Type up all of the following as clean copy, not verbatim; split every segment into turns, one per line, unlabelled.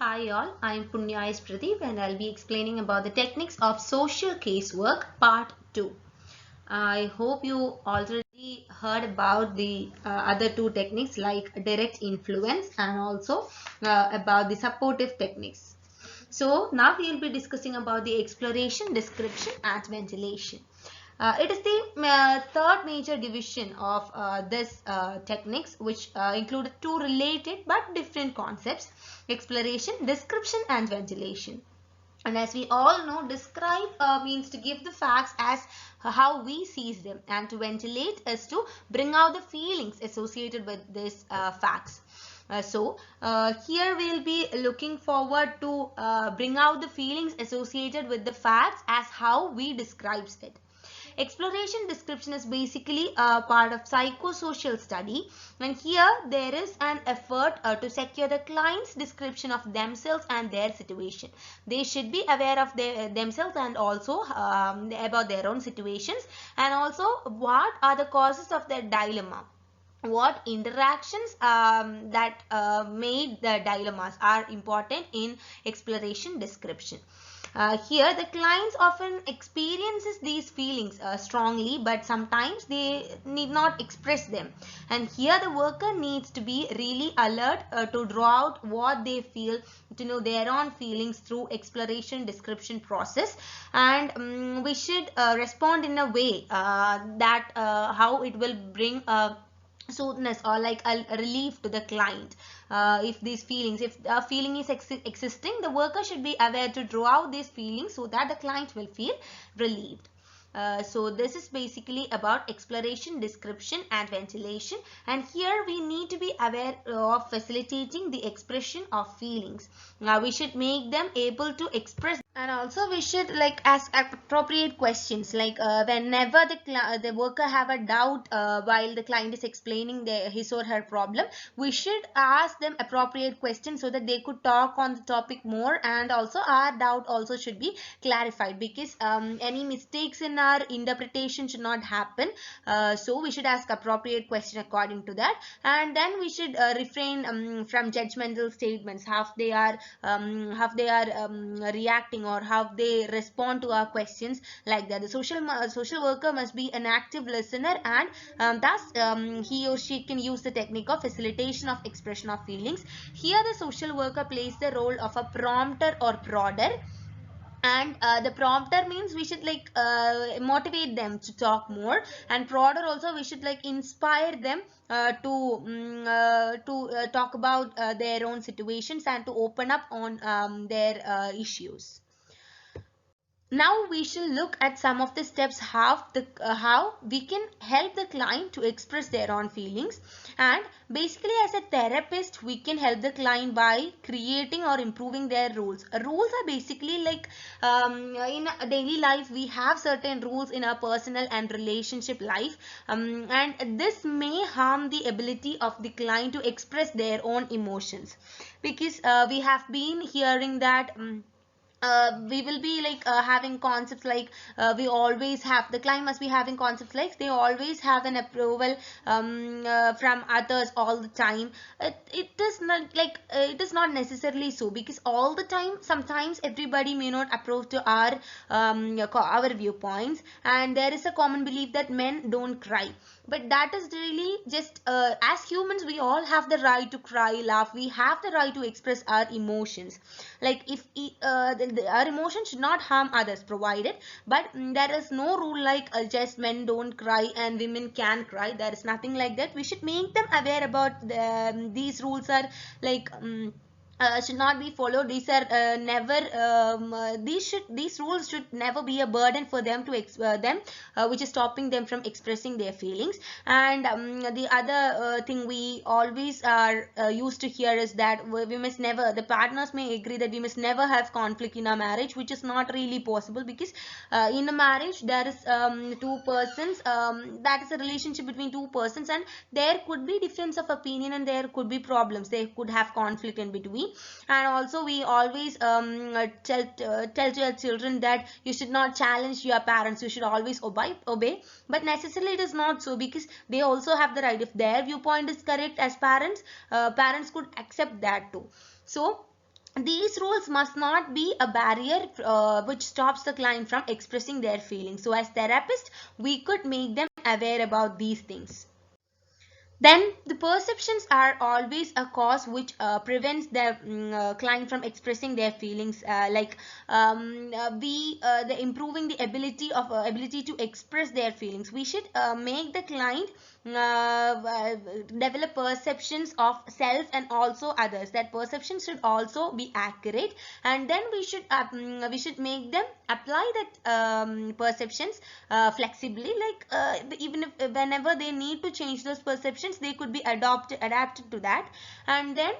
Hi all, I am Punya S. Pradeep and I'll be explaining about the techniques of social casework part 2. I hope you already heard about the other two techniques like direct influence and also about the supportive techniques. So now we will be discussing about the exploration, description and ventilation. It is the third major division of this techniques, which include two related but different concepts: exploration, description and ventilation. And as we all know, describe means to give the facts as how we see them, and to ventilate is to bring out the feelings associated with these facts. Here we will be looking forward to bring out the feelings associated with the facts as how we describes it. Exploration description is basically a part of psychosocial study, and here there is an effort to secure the client's description of themselves and their situation. They should be aware of themselves and also about their own situations, and also what are the causes of their dilemma, what interactions that made the dilemmas are important in exploration description. Here the clients often experiences these feelings strongly, but sometimes they need not express them, and here the worker needs to be really alert to draw out what they feel, to know their own feelings through exploration description process. And we should respond in a way that how it will bring a soothness or like a relief to the client. If these feelings, if a feeling is existing, the worker should be aware to draw out these feelings so that the client will feel relieved. So this is basically about exploration, description and ventilation, and here we need to be aware of facilitating the expression of feelings. Now we should make them able to express, and also we should like ask appropriate questions, like whenever the worker have a doubt while the client is explaining his or her problem, we should ask them appropriate questions so that they could talk on the topic more, and also our doubt also should be clarified, because any mistakes in our interpretation should not happen. So we should ask appropriate question according to that, and then we should refrain from judgmental statements, how they are reacting or how they respond to our questions, like that. The social worker must be an active listener, and thus he or she can use the technique of facilitation of expression of feelings. Here the social worker plays the role of a prompter or prodder, and the prompter means we should like motivate them to talk more, and prodder also we should like inspire them to talk about their own situations and to open up on their issues. Now we shall look at some of the steps how we can help the client to express their own feelings. And basically, as a therapist, we can help the client by creating or improving their rules. Rules are basically like in a daily life we have certain rules in our personal and relationship life, and this may harm the ability of the client to express their own emotions, because we have been hearing that we will be like having concepts like we always have, the client must be having concepts like they always have an approval from others all the time. It is not like it is not necessarily so, because all the time sometimes everybody may not approve to our viewpoints, and there is a common belief that men don't cry, but that is really just as humans we all have the right to cry, laugh, we have the right to express our emotions. Like if our emotions should not harm others provided, but there is no rule like just men don't cry and women can cry. There is nothing like that. We should make them aware about these rules are like should not be followed. These are never these rules should never be a burden for them to which is stopping them from expressing their feelings. And the other thing we always are used to hear is that we must never, the partners may agree that we must never have conflict in a marriage, which is not really possible, because in a marriage there is two persons, that is a relationship between two persons, and there could be difference of opinion and there could be problems, they could have conflict in between. And also we always tell to your children that you should not challenge your parents, you should always obey, but necessarily it is not so, because they also have the right. If their viewpoint is correct as parents, parents could accept that too. So these rules must not be a barrier which stops the client from expressing their feelings. So as therapists, we could make them aware about these things. Then the perceptions are always a cause which prevents the client from expressing their feelings, the improving the ability to express their feelings. We should make the client develop perceptions of self and also others. That perception should also be accurate, and then we should make them apply that perceptions flexibly, like even if whenever they need to change those perceptions, they could be adapted to that, and then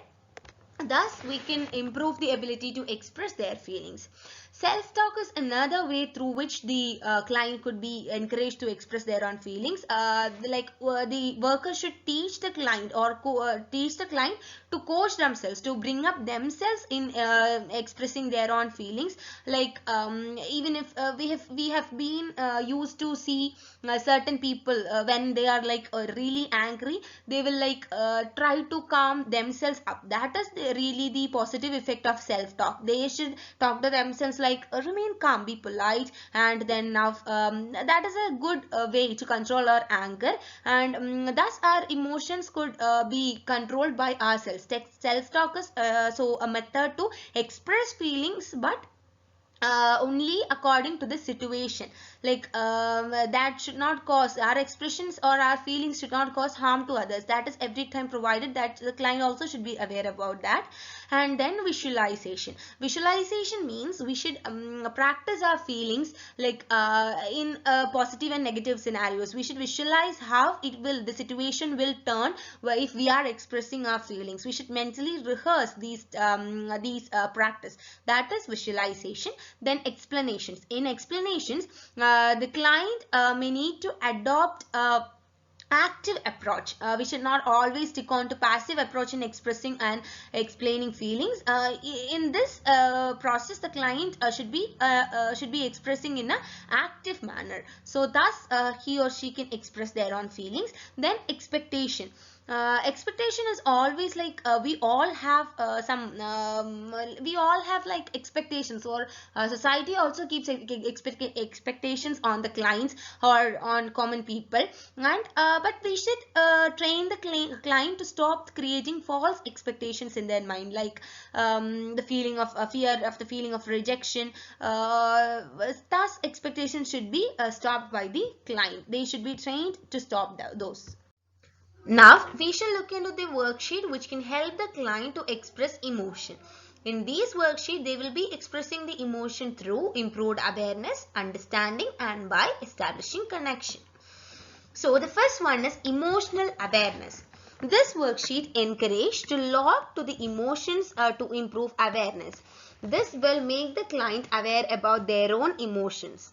thus we can improve the ability to express their feelings. Self-talk is another way through which the client could be encouraged to express their own feelings. The worker should teach the client or teach the client to coach themselves, to bring up themselves in expressing their own feelings. Like even if we have been used to see certain people when they are like really angry, they will like try to calm themselves up. That is really the positive effect of self-talk. They should talk to themselves like remain calm, be polite, and then now that is a good way to control our anger, and thus our emotions could be controlled by ourselves. Self-talk is so a method to express feelings, but only according to the situation. Like that should not cause our expressions or our feelings should not cause harm to others. That is every time provided that the client also should be aware about that. And then visualization means we should practice our feelings, like in positive and negative scenarios. We should visualize how the situation will turn if we are expressing our feelings. We should mentally rehearse these practice. That is visualization. Then explanations. In explanations, the client may need to adopt active approach. We should not always stick on to passive approach in expressing and explaining feelings. In this process, the client should be expressing in a active manner, so thus he or she can express their own feelings. Then expectation. Expectation is always like we all have like expectations, or society also keeps expectations on the clients or on common people, and but we should train the client to stop creating false expectations in their mind, like the feeling of fear of the feeling of rejection. Thus expectations should be stopped by the client. They should be trained to stop those. Now, we shall look into the worksheet which can help the client to express emotion. In this worksheet, they will be expressing the emotion through improved awareness, understanding, and by establishing connection. So, the first one is emotional awareness. This worksheet encourages to log to the emotions to improve awareness. This will make the client aware about their own emotions.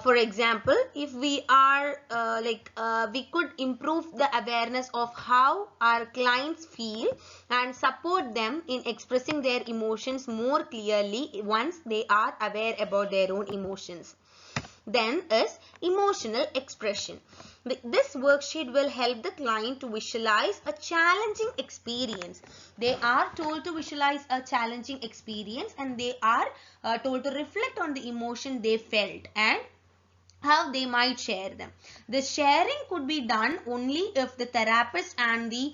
For example, if we are we could improve the awareness of how our clients feel and support them in expressing their emotions more clearly once they are aware about their own emotions. Then is emotional expression. This worksheet will help the client to visualize a challenging experience. They are told to visualize a challenging experience, and they are told to reflect on the emotion they felt and how they might share them. The sharing could be done only if the therapist and the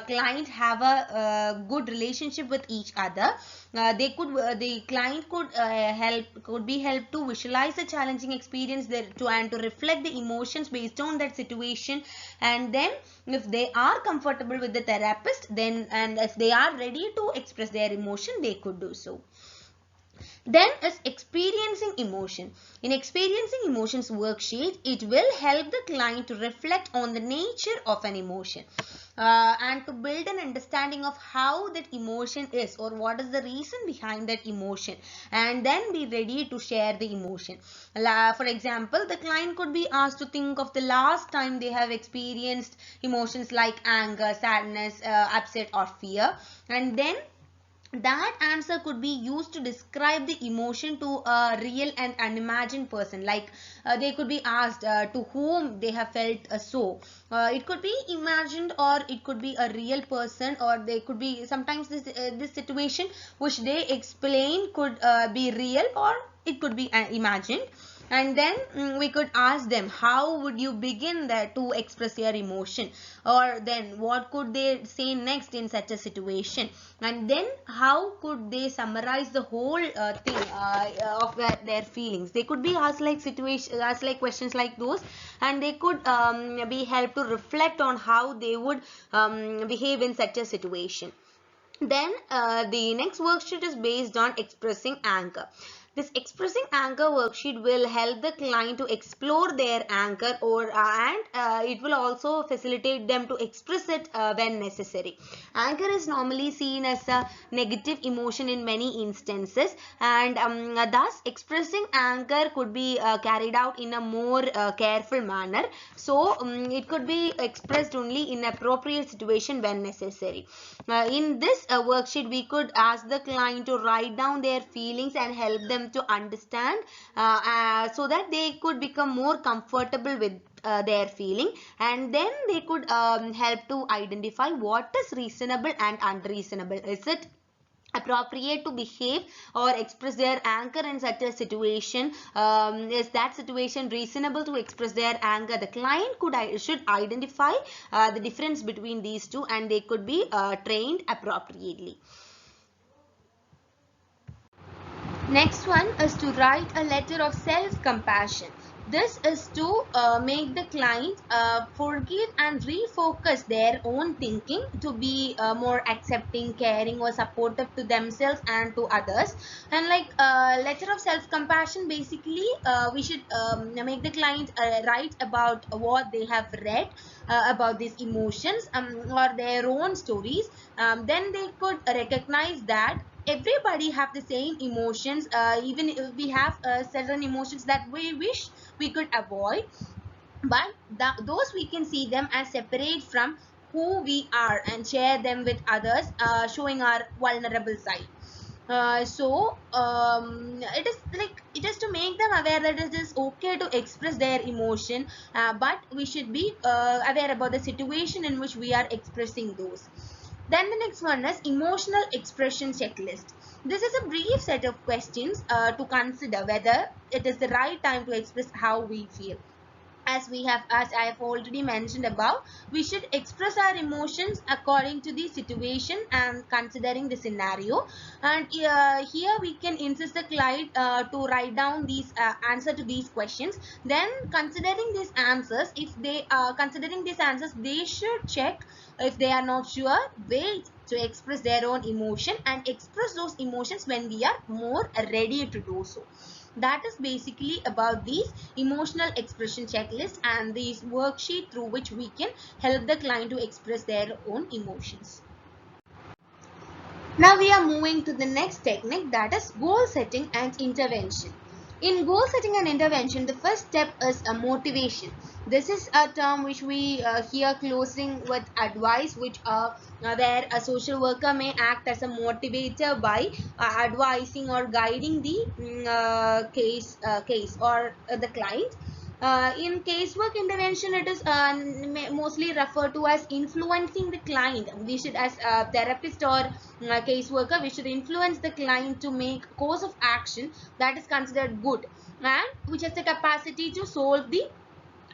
client have a good relationship with each other. The client could be helped to visualize a challenging experience there and to reflect the emotions based on that situation. And then if they are comfortable with the therapist, then and if they are ready to express their emotion, they could do so. Then is experiencing emotion. In experiencing emotions worksheet, it will help the client to reflect on the nature of an emotion and to build an understanding of how that emotion is, or what is the reason behind that emotion, and then be ready to share the emotion. For example, the client could be asked to think of the last time they have experienced emotions like anger, sadness, upset, or fear, and then That answer could be used to describe the emotion to a real and unimagined person. Like they could be asked to whom they have felt so. It could be imagined, or it could be a real person, or they could be sometimes this situation which they explain could be real, or it could be imagined. And then we could ask them, how would you begin there to express your emotion, or then what could they say next in such a situation, and then how could they summarize the whole thing of their feelings. They could be asked like situation, asked like questions like those, and they could be helped to reflect on how they would behave in such a situation. Then the next worksheet is based on expressing anger. This expressing anger worksheet will help the client to explore their anger, or and it will also facilitate them to express it when necessary. Anger is normally seen as a negative emotion in many instances, and thus expressing anger could be carried out in a more careful manner. So it could be expressed only in appropriate situation when necessary. In this worksheet, we could ask the client to write down their feelings and help them to understand, so that they could become more comfortable with their feeling, and then they could help to identify what is reasonable and unreasonable. Is it appropriate to behave or express their anger in such a situation? Is that situation reasonable to express their anger? The client should identify the difference between these two, and they could be trained appropriately. Next one is to write a letter of self-compassion. This is to make the client forgive and refocus their own thinking to be more accepting, caring, or supportive to themselves and to others. And like letter of self-compassion, basically we should make the client write about what they have read about these emotions, or their own stories. Then they could recognize that everybody have the same emotions, even if we have certain emotions that we wish we could avoid, but those we can see them as separate from who we are and share them with others, showing our vulnerable side. It is to make them aware that it is okay to express their emotion, but we should be aware about the situation in which we are expressing those. Then the next one is emotional expression checklist. This is a brief set of questions to consider whether it is the right time to express how we feel. As I have already mentioned above, we should express our emotions according to the situation and considering the scenario. And here we can insist the client to write down these answer to these questions. Then considering these answers, if they are considering these answers, they should check. If they are not sure, wait to express their own emotion and express those emotions when we are more ready to do so. That is basically about these emotional expression checklist and these worksheet through which we can help the client to express their own emotions. Now we are moving to the next technique, that is goal setting and intervention. In goal setting and intervention, the first step is a motivation. This is a term which we hear closing with advice, which where a social worker may act as a motivator by advising or guiding the case or the client. In casework intervention, it is mostly referred to as influencing the client. We should, as a therapist or caseworker, we should influence the client to make course of action that is considered good and which has the capacity to solve the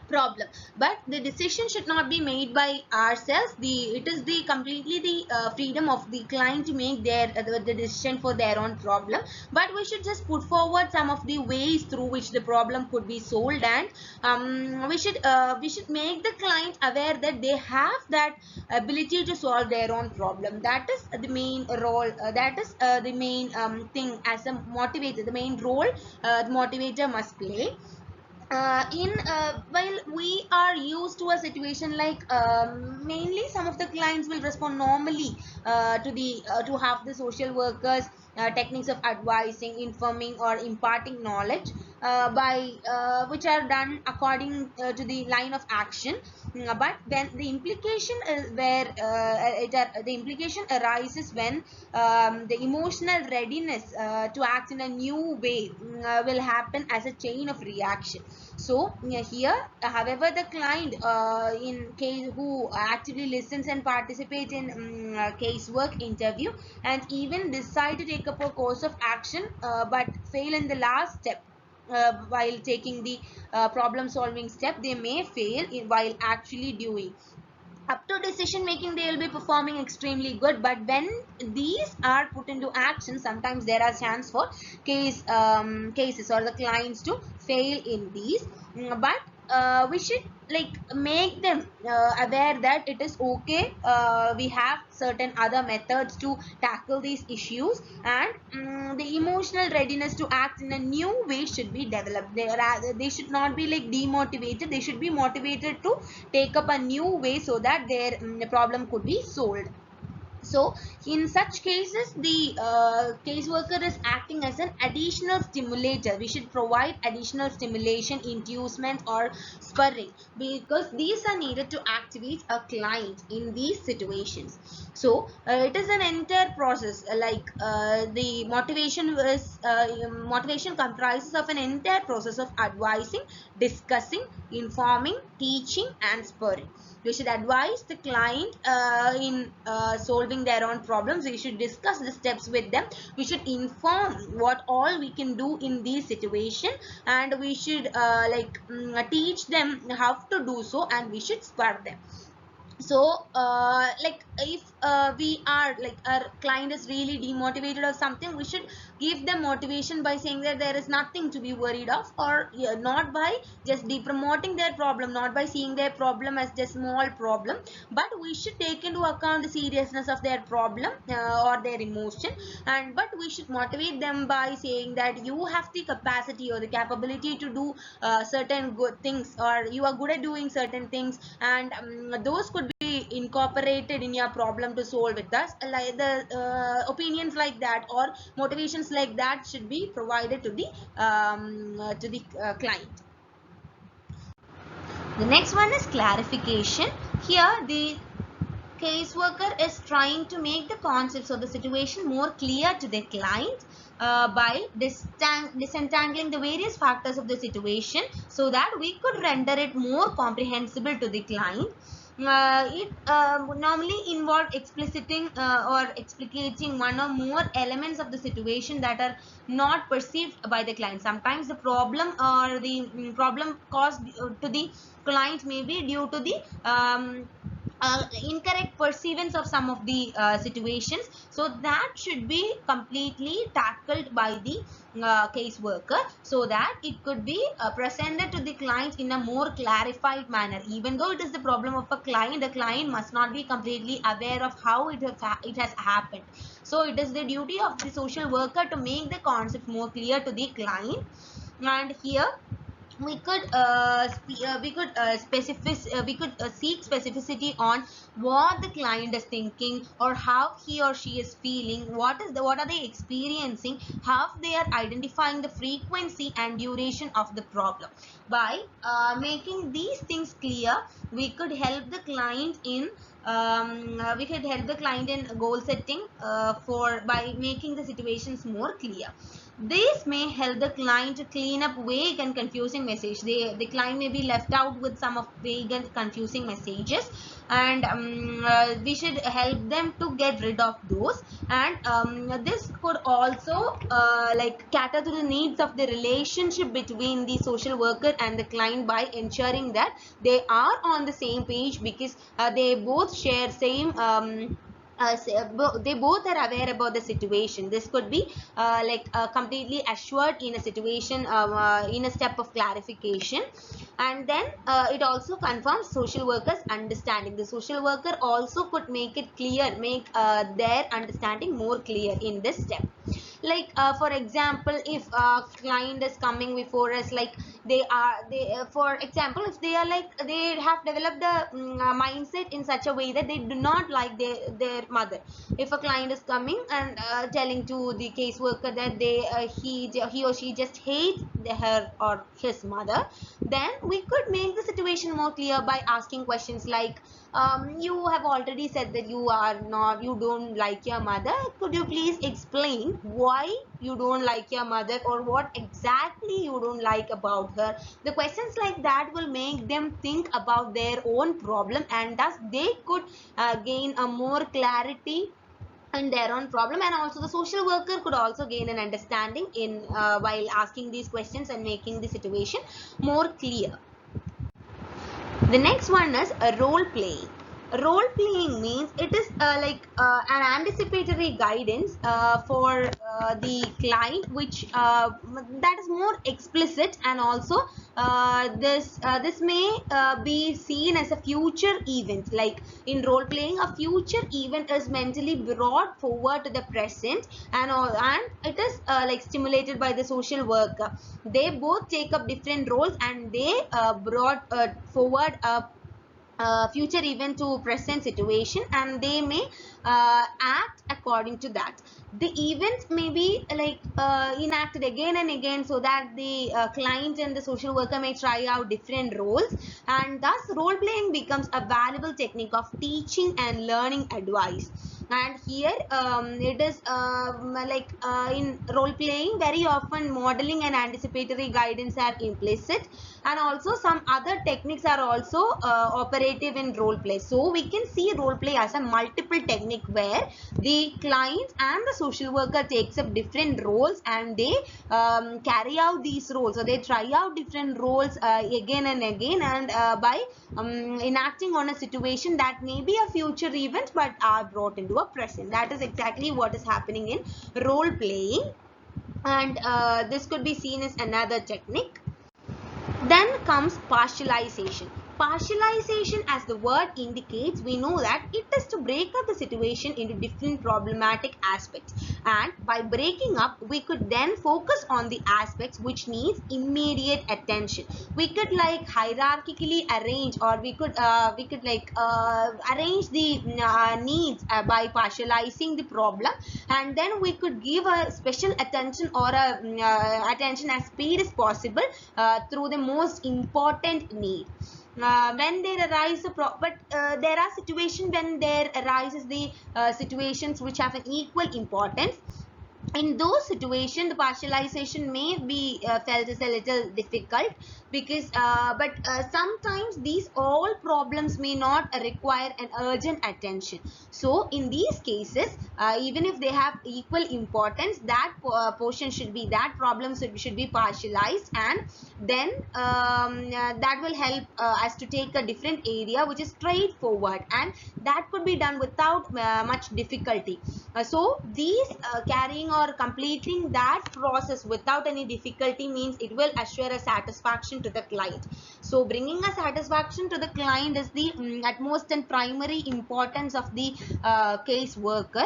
problem. But the decision should not be made by ourselves. It is the completely the freedom of the client to make the decision for their own problem, but we should just put forward some of the ways through which the problem could be solved. And we should make the client aware that they have that ability to solve their own problem. That is the main role, that is the main thing as a motivator, the main role the motivator must play. While we are used to a situation like mainly some of the clients will respond normally to have the social workers techniques of advising, informing, or imparting knowledge. which are done according to the line of action. But when the implication is where the implication arises when the emotional readiness to act in a new way will happen as a chain of reaction. So here, however, the client in case who actively listens and participates in casework interview and even decide to take up a course of action but fail in the last step, while taking the problem solving step, they may fail while actually doing. Up to decision making, they will be performing extremely good, but when these are put into action, sometimes there are chance for cases or the clients to fail in these. But we should like make them aware that it is okay, we have certain other methods to tackle these issues, and the emotional readiness to act in a new way should be developed. They should not be like demotivated, they should be motivated to take up a new way so that their problem could be solved. So in such cases, the caseworker is acting as an additional stimulator. We should provide additional stimulation, inducement or spurring, because these are needed to activate a client in these situations. So it is an entire process, the motivation comprises of an entire process of advising, discussing, informing, teaching and spurring. We should advise the client in solving their own problems. We should discuss the steps with them. We should inform what all we can do in these situations, and we should teach them how to do so, and we should spur them. So if we are like our client is really demotivated or something, we should give them motivation by saying that there is nothing to be worried of, or not by just depromoting their problem, not by seeing their problem as just small problem, but we should take into account the seriousness of their problem or their emotion. And but we should motivate them by saying that you have the capacity or the capability to do certain good things, or you are good at doing certain things, and those could be incorporated in your problem to solve it. Thus, like the opinions like that or motivations like that should be provided to the client. The next one is clarification. Here the caseworker is trying to make the concepts of the situation more clear to their client by disentangling the various factors of the situation, so that we could render it more comprehensible to the client. It normally involve expliciting or explicating one or more elements of the situation that are not perceived by the client. Sometimes the problem or the problem caused to the client may be due to the incorrect perceivance of some of the situations. So that should be completely tackled by the caseworker, so that it could be presented to the client in a more clarified manner. Even though it is the problem of a client, the client must not be completely aware of how it has happened. So it is the duty of the social worker to make the concept more clear to the client. And here we could seek specificity on what the client is thinking, or how he or she is feeling, what are they experiencing, how they are identifying the frequency and duration of the problem. By making these things clear, we could help the client in goal setting by making the situations more clear. This may help the client to clean up vague and confusing message. The client may be left out with some of vague and confusing messages, and we should help them to get rid of those. And this could also cater to the needs of the relationship between the social worker and the client by ensuring that they are on the same page, because they both share same they both are aware about the situation. This could be completely assured in a situation in a step of clarification. And then it also confirms social workers understanding. The social worker also could make it clear, make their understanding more clear in this step. For example, if a client is coming before us, for example, if they are like, they have developed a mindset in such a way that they do not like their mother. If a client is coming and telling to the caseworker that he or she just hates her or his mother, then we could make the situation more clear by asking questions like, you have already said that you don't like your mother. Could you please explain why you don't like your mother, or what exactly you don't like about her? The questions like that will make them think about their own problem, and thus they could gain a more clarity in their own problem, and also the social worker could also gain an understanding in while asking these questions and making the situation more clear. The next one is a role playing. Role playing means it is an anticipatory guidance for the client, which that is more explicit, and also this may be seen as a future event. Like in role playing, a future event is mentally brought forward to the present, and it is like stimulated by the social worker. They both take up different roles, and they brought forward a future event to present situation, and they may act according to that. The event may be like enacted again and again, so that the client and the social worker may try out different roles, and thus role playing becomes a valuable technique of teaching and learning advice. And here it is in role playing, very often modeling and anticipatory guidance are implicit, and also some other techniques are also operative in role play. So we can see role play as a multiple technique where the client and the social worker takes up different roles, and they carry out these roles, so they try out different roles again and again, and by enacting on a situation that may be a future event but are brought into a present. That is exactly what is happening in role playing, and this could be seen as another technique. Then comes partialization. Partialization, as the word indicates, we know that it is to break up the situation into different problematic aspects, and by breaking up we could then focus on the aspects which needs immediate attention. We could like hierarchically arrange, or we could arrange the needs by partializing the problem, and then we could give a special attention, or a attention as speed as possible through the most important need. When there arise there are situations when there arises the situations which have an equal importance. In those situations, the partialization may be felt as a little difficult, because sometimes these all problems may not require an urgent attention. So in these cases, even if they have equal importance, that portion should be, that problem should be partialized, and then that will help us to take a different area which is straightforward, and that could be done without much difficulty. So these carrying or completing that process without any difficulty means it will assure a satisfaction to the client. So bringing a satisfaction to the client is the utmost and primary importance of the case worker.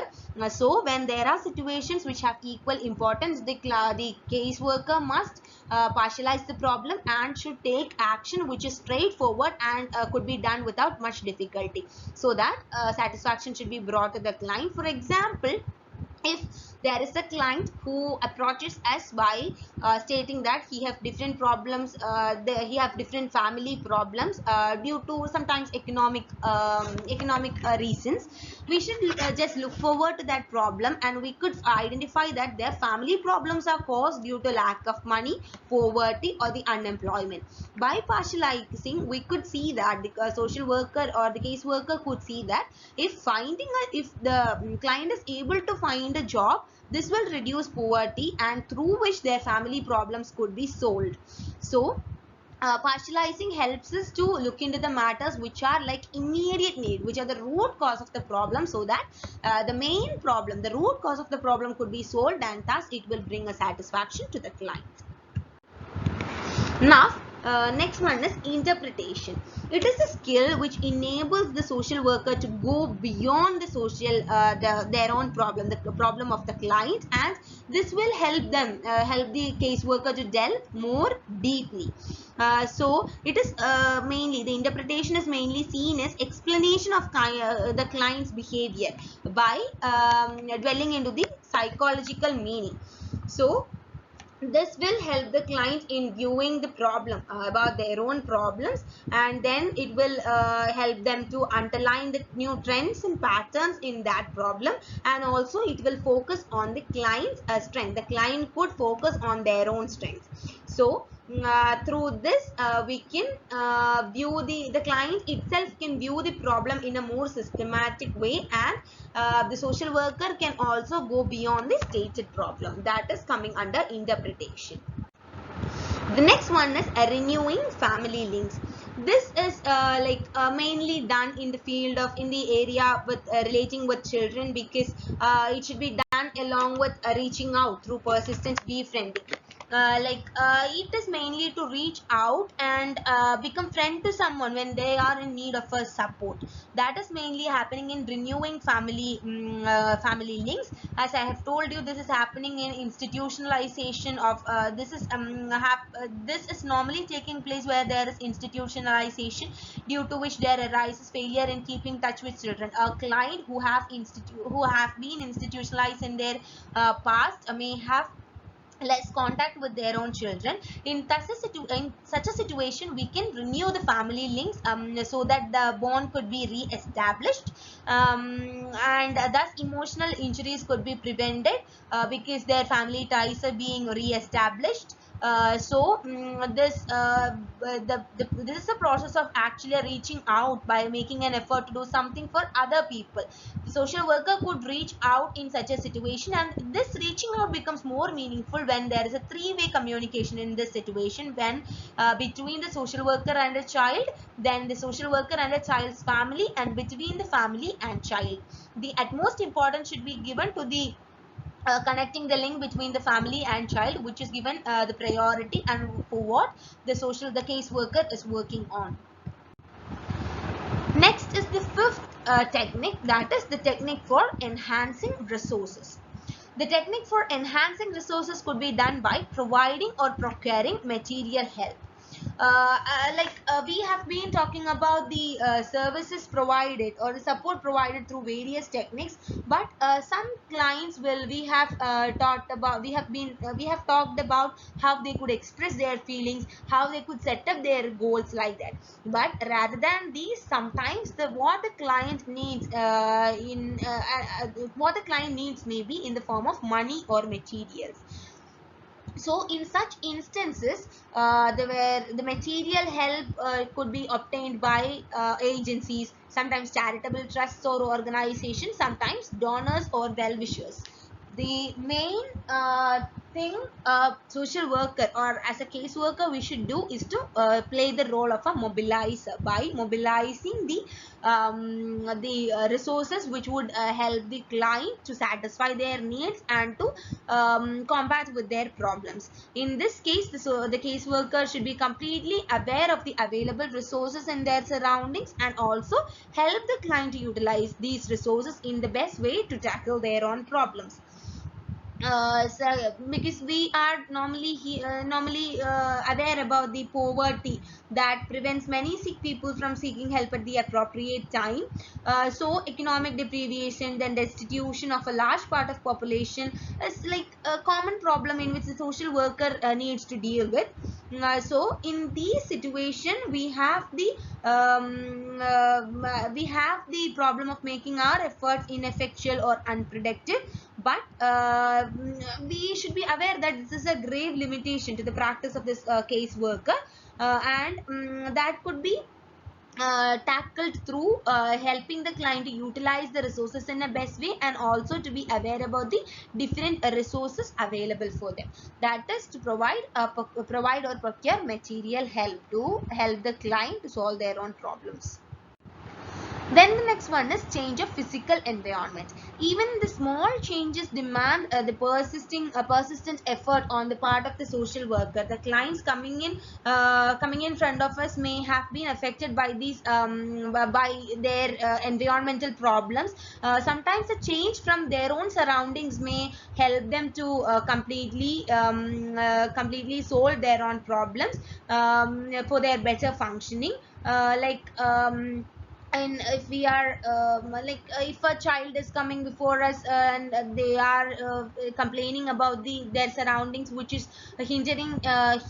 So when there are situations which have equal importance, the case worker must partialize the problem and should take action which is straightforward and could be done without much difficulty, so that satisfaction should be brought to the client. For example, if there is a client who approaches us by stating that he have different problems, he have different family problems due to sometimes economic reasons, we should just look forward to that problem, and we could identify that their family problems are caused due to lack of money, poverty, or the unemployment. By partializing, we could see that the social worker or the case worker could see that if the client is able to find a job, this will reduce poverty, and through which their family problems could be solved. So partializing helps us to look into the matters which are like immediate need, which are the root cause of the problem, so that the main problem, the root cause of the problem could be solved, and thus it will bring a satisfaction to the client. Now Next one is interpretation. It is a skill which enables the social worker to go beyond the their own problem, the problem of the client, and this will help them help the caseworker to delve more deeply. So it is mainly, the interpretation is mainly seen as explanation of the client's behavior by dwelling into the psychological meaning. So this will help the client in viewing the problem about their own problems, and then it will help them to underline the new trends and patterns in that problem, and also it will focus on the client's strength. The client could focus on their own strengths. So through this we can view the client itself can view the problem in a more systematic way, and the social worker can also go beyond the stated problem. That is coming under interpretation. The next one is renewing family links. This is mainly done in the field of, in the area with relating with children, because it should be done along with reaching out through persistent befriending. It is mainly to reach out and become friend to someone when they are in need of a support. That is mainly happening in renewing family links. As I have told you, this is happening in institutionalization of this is normally taking place where there is institutionalization, due to which there arises failure in keeping touch with children. A client who have been institutionalized in their past may have less contact with their own children. In such a situation, we can renew the family links so that the bond could be re-established, and thus emotional injuries could be prevented because their family ties are being re-established. This is a process of actually reaching out by making an effort to do something for other people. The social worker could reach out in such a situation, and this reaching out becomes more meaningful when there is a three-way communication in this situation, when between the social worker and a child, then the social worker and a child's family, and between the family and child. The utmost importance should be given to the connecting the link between the family and child, which is given the priority, and for what the caseworker is working on. Next is the fifth technique, that is the technique for enhancing resources. The technique for enhancing resources could be done by providing or procuring material help. We have been talking about the services provided or the support provided through various techniques, but some clients will we have talked about how they could express their feelings, how they could set up their goals like that. But rather than these, sometimes what the client needs may be in the form of money or materials. So in such instances, the material help could be obtained by agencies, sometimes charitable trusts or organizations, sometimes donors or well-wishers. The main thing social worker or as a caseworker we should do is to play the role of a mobilizer by mobilizing the resources which would help the client to satisfy their needs and to combat with their problems. In this case, the caseworker should be completely aware of the available resources in their surroundings, and also help the client to utilize these resources in the best way to tackle their own problems. Because we are normally aware about the poverty that prevents many sick people from seeking help at the appropriate time. So economic deprivation, then destitution of a large part of population is like a common problem in which the social worker needs to deal with. So in these situation we have the problem of making our efforts ineffectual or unproductive, but we should be aware that this is a grave limitation to the practice of this case worker, and that could be tackled through helping the client to utilize the resources in a best way, and also to be aware about the different resources available for them. That is to provide or procure material help to help the client to solve their own problems. Then the next one is change of physical environment. Even the small changes demand the persistent effort on the part of the social worker. The clients coming in front of us may have been affected by these by their environmental problems. Sometimes a change from their own surroundings may help them to completely solve their own problems for their better functioning. And if we are if a child is coming before us and they are complaining about their surroundings, which is hindering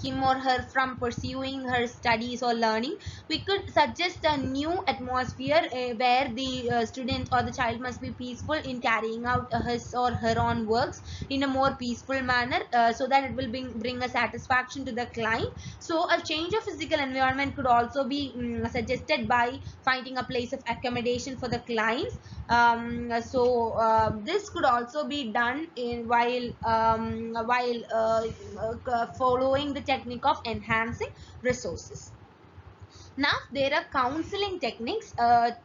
him or her from pursuing her studies or learning, we could suggest a new atmosphere where the student or the child must be peaceful in carrying out his or her own works in a more peaceful manner, so that it will bring a satisfaction to the client. So a change of physical environment could also be suggested by finding a place of accommodation for the clients. This could also be done in while following the technique of enhancing resources. Now there are counseling techniques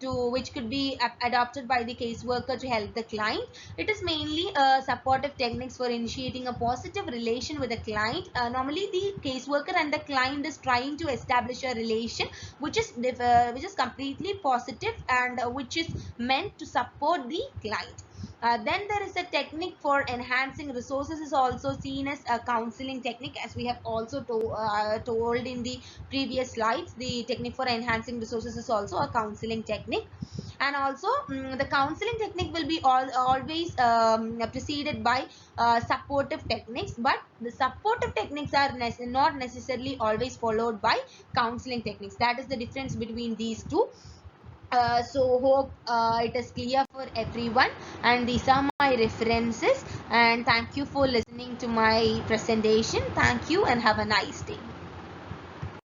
to which could be adopted by the caseworker to help the client. It is mainly supportive techniques for initiating a positive relation with the client. Normally the caseworker and the client is trying to establish a relation which is completely positive and which is meant to support the client. Then there is a technique for enhancing resources is also seen as a counseling technique, as we have also told in the previous slides. The technique for enhancing resources is also a counseling technique. And also the counseling technique will be always preceded by supportive techniques, but the supportive techniques are not necessarily always followed by counseling techniques. That is the difference between these two. So hope it is clear for everyone, and these are my references, and thank you for listening to my presentation. Thank you and have a nice day.